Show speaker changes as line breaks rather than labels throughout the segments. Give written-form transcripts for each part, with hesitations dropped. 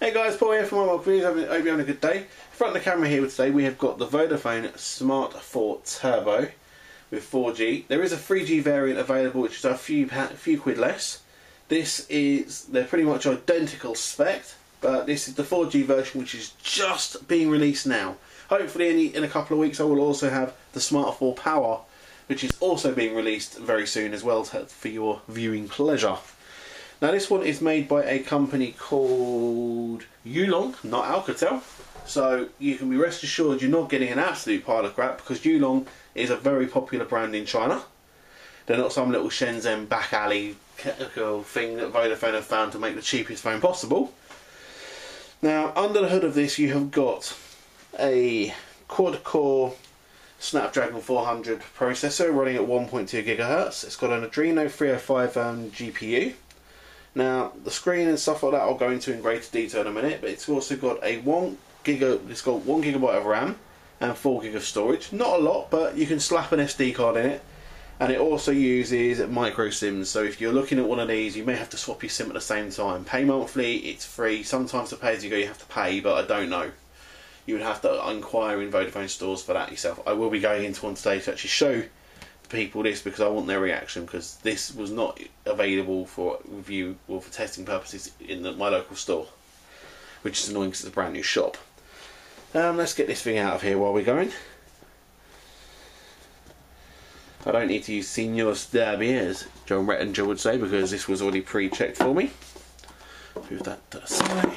Hey guys, Paul here from wheezing. Hope you're having a good day. In front of the camera here today we have got the Vodafone Smart 4 Turbo with 4G. There is a 3G variant available which is a few quid less. They're pretty much identical spec, but this is the 4G version which is just being released now. Hopefully in a couple of weeks I will also have the Smart 4 Power, which is also being released very soon as well for your viewing pleasure. Now this one is made by a company called Yulong, not Alcatel. So you can be rest assured you're not getting an absolute pile of crap, because Yulong is a very popular brand in China. They're not some little Shenzhen back alley thing that Vodafone have found to make the cheapest phone possible. Now under the hood of this you have got a quad-core Snapdragon 400 processor running at 1.2 GHz. It's got an Adreno 305 GPU. Now the screen and stuff like that I'll go into in greater detail in a minute, but it's also got a 1 GB of RAM and 4 GB of storage. Not a lot, but you can slap an SD card in it, and it also uses micro SIMs. So if you're looking at one of these, you may have to swap your SIM at the same time. Pay monthly, it's free. Sometimes to pay as you go you have to pay, but I don't know. You would have to inquire in Vodafone stores for that yourself. I will be going into one today to actually show people this, because I want their reaction, because this was not available for review or for testing purposes in my local store, which is annoying because it's a brand new shop. Let's get this thing out of here while we're going. I don't need to use Señor Derby, as John Rettinger would say, because this was already pre-checked for me. Move that to the side.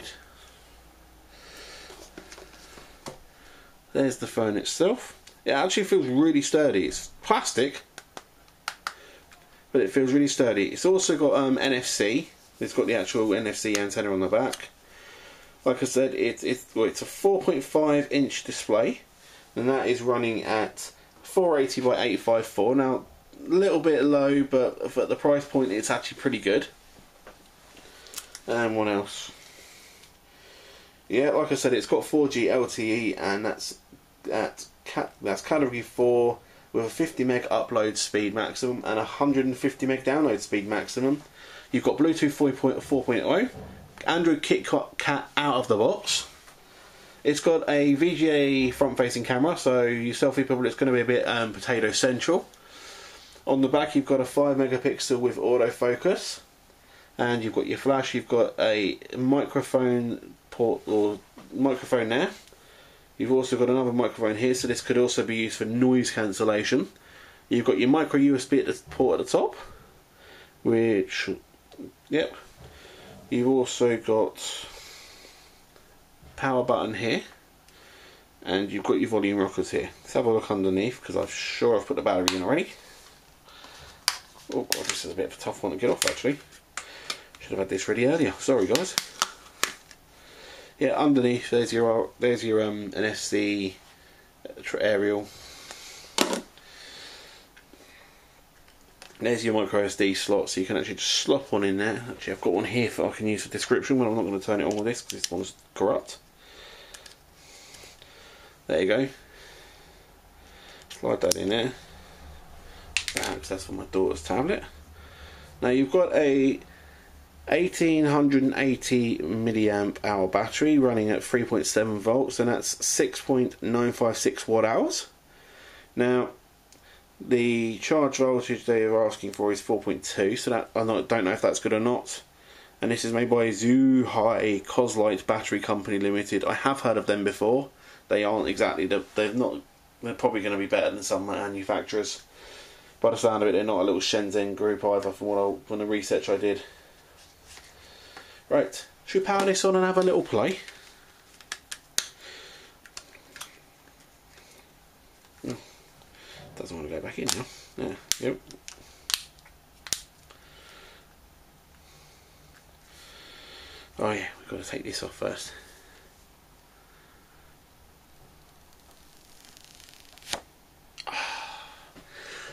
There's the phone itself. It actually feels really sturdy. It's plastic, but it feels really sturdy. It's also got NFC. It's got the actual NFC antenna on the back. Like I said, it's a 4.5 inch display, and that is running at 480 by 854. Now, a little bit low, but at the price point, it's actually pretty good. And what else? Yeah, like I said, it's got 4G LTE, and that's category 4 with a 50 meg upload speed maximum and 150 meg download speed maximum. You've got Bluetooth 4.0, Android KitKat out of the box. It's got a VGA front facing camera, so you selfie people, it's going to be a bit potato central. On the back you've got a 5 megapixel with autofocus, and you've got your flash. You've got a microphone port or microphone there. You've also got another microphone here, so this could also be used for noise cancellation. You've got your micro USB port at the top, which, yep. You've also got power button here, and you've got your volume rockers here. Let's have a look underneath, because I'm sure I've put the battery in already. Oh god, this is a bit of a tough one to get off actually. Should have had this ready earlier. Sorry guys. Yeah, underneath there's your NFC aerial. There's your micro SD slot, so you can actually just slop one in there. Actually, I've got one here I can use for description, but I'm not going to turn it on with this because this one's corrupt. There you go. Slide that in there. That's for my daughter's tablet. Now you've got a 1880 milliamp hour battery running at 3.7 volts, and that's 6.956 watt hours. Now the charge voltage they are asking for is 4.2, so that I don't know if that's good or not. And this is made by Zhuhai Coslite Battery Company Limited. I have heard of them before. They aren't exactly they're probably going to be better than some manufacturers. By the sound of it, they're not a little Shenzhen group either, from the research I did. Right, should we power this on and have a little play? Oh, doesn't want to go back in now. Yeah, yep. Oh yeah, we've got to take this off first.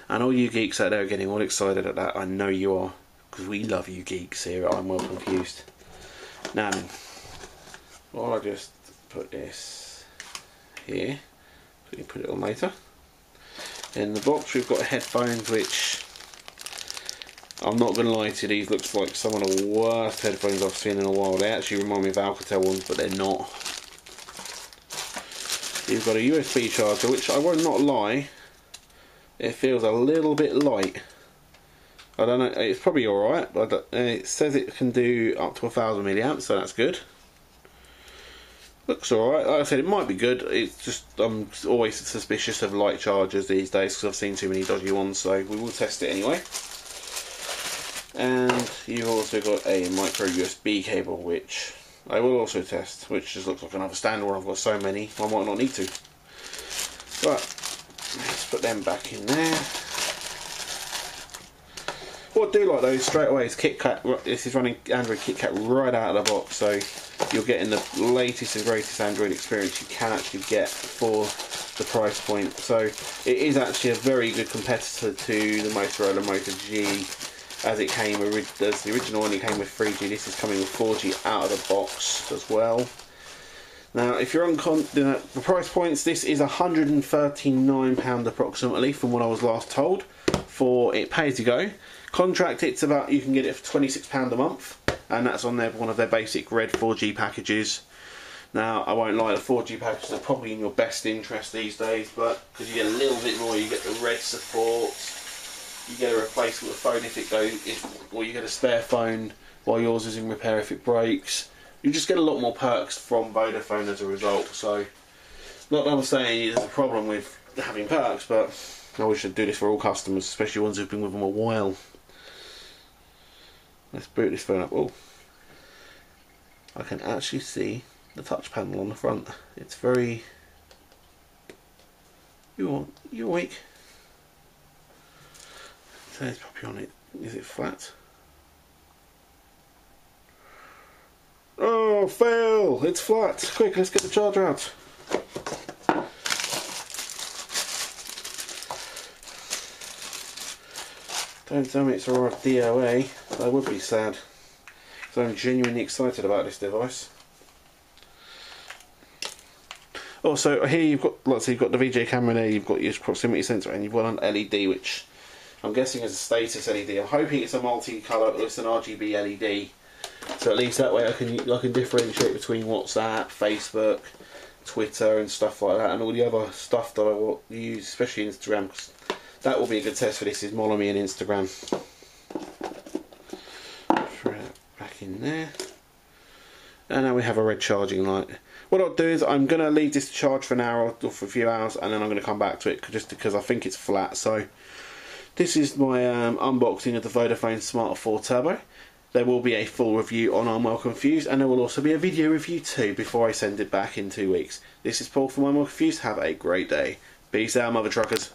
And all you geeks out there are getting all excited at that. I know you are, because we love you geeks here at I'm Well Confused. Now then, well, I'll just put this here, so we can put it on later. In the box we've got headphones which I'm not going to lie to you, these looks like some of the worst headphones I've seen in a while. They actually remind me of Alcatel ones, but they're not. You've got a USB charger, which I will not lie, it feels a little bit light. I don't know, it's probably alright, but it says it can do up to 1000 milliamps, so that's good. Looks alright. Like I said, it might be good. It's just I'm always suspicious of light chargers these days because I've seen too many dodgy ones, so we will test it anyway. And you've also got a micro USB cable, which I will also test, which just looks like another standard one. I've got so many, I might not need to. But let's put them back in there. What I do like though is straight away is KitKat. This is running Android KitKat right out of the box, so you're getting the latest and greatest Android experience you can actually get for the price point. So it is actually a very good competitor to the Motorola Moto G, as it came as the original one. It came with 3G. This is coming with 4G out of the box as well. Now, if you're on the price points, this is £139 approximately, from what I was last told. For it pay as you go. Contract, it's about, you can get it for £26 a month, and that's on one of their basic red 4G packages. Now, I won't lie, the 4G packages are probably in your best interest these days, but because you get a little bit more, you get the red support, you get a replaceable phone if it goes, or you get a spare phone while yours is in repair if it breaks. You just get a lot more perks from Vodafone as a result. So, not that I'm saying there's a problem with having perks, but I wish I'd do this for all customers, especially ones who've been with them a while. Let's boot this phone up. Oh, I can actually see the touch panel on the front. It's very... You awake? So it's probably on it. Is it flat? Oh, fail! It's flat! Quick, let's get the charger out. Don't tell me it's a DOA. I would be sad. So I'm genuinely excited about this device. Also, here you've got you've got the VGA camera there, you've got your proximity sensor, and you've got an LED, which I'm guessing is a status LED. I'm hoping it's a multicolour, or it's an RGB LED. So at least that way I can differentiate between WhatsApp, Facebook, Twitter, and stuff like that, and all the other stuff that I will use, especially Instagram. Cause that will be a good test for this. Is Molly and Instagram. Throw that back in there, and now we have a red charging light. What I'll do is I'm going to leave this to charge for an hour or for a few hours, and then I'm going to come back to it just because I think it's flat. So this is my unboxing of the Vodafone Smart 4 Turbo. There will be a full review on I'm Well Confused, and there will also be a video review too before I send it back in 2 weeks. This is Paul from I'm Well Confused. Have a great day. Peace out, mother truckers.